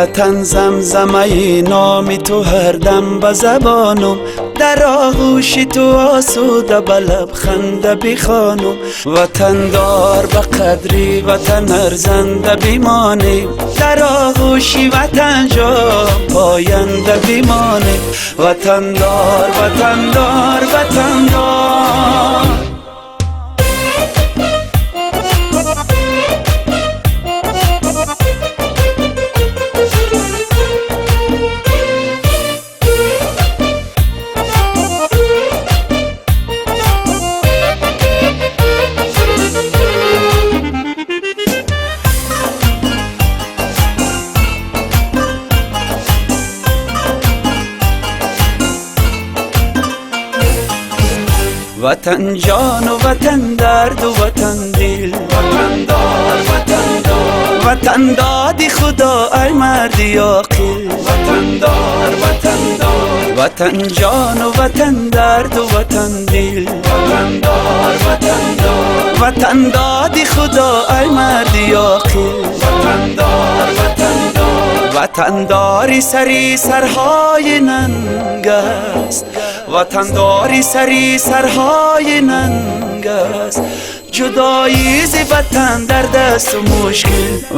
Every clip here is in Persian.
وطن زمزمه نام تو هر دم به زبانم، در آغوش تو آسوده به لبخنده بخوانم. وطن دار به قدری وطن ارزنده بمانیم، در آغوش وطن جا پاینده بمانیم. وطن دار وطن دار وطن دار. وطن جان و وطن درد و وطن دل، وطن دار وطن دار. وطن دادی خدا ای مردی عاقل، وطن دار وطن دار. وطن جان و وطن درد و وطن دل، وطن دار وطن دار. وطن دادی خدا ای مردی عاقل، وطن دار وطن دار. وطن داری سری سرهای ننگ است، وطن داری سری سرهای ننگ است. جدایی ز وطن در دست و مشکل.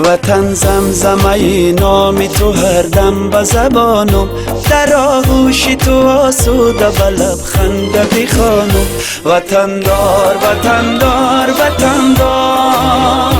وطن زمزمه نام تو هر دم به زبانم، در آغوش تو آسوده به لبخنده بخوانم. وطن دار وطن دار وطن دار.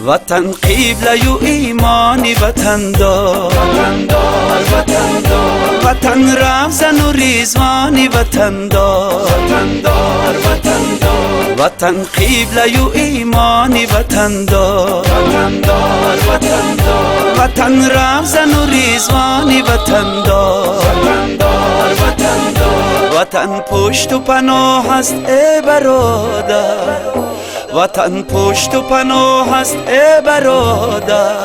وطن قبله و ایمانی وطن دار، وطن دار وطن دار. وطن رمزن و ریزوانی وطن دار، وطن دار وطن دار. وطن قبله و ایمانی وطن دار، وطن دار وطن دار. وطن رمزن و ریزوانی وطن دار، وطن دار وطن دار. وطن پشت و پناه است ای برادر، وطن پشت و پناه است ای برادر.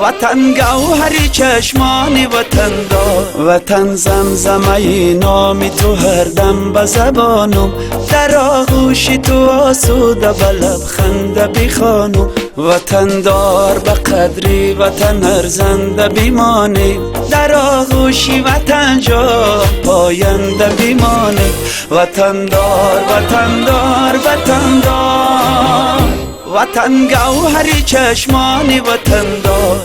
وطن گوهری چشمان وطن دار. وطن زمزمه نام تو هر دم به زبانم، در آغوش تو آسوده به لبخنده بخوانم. وطن دار به قدری وطن ارزنده بمانیم، در آغوش وطن جا پاینده بمانیم. وطن دار وطن دار وطن دار. وطن گوهری چشمان وطن دار.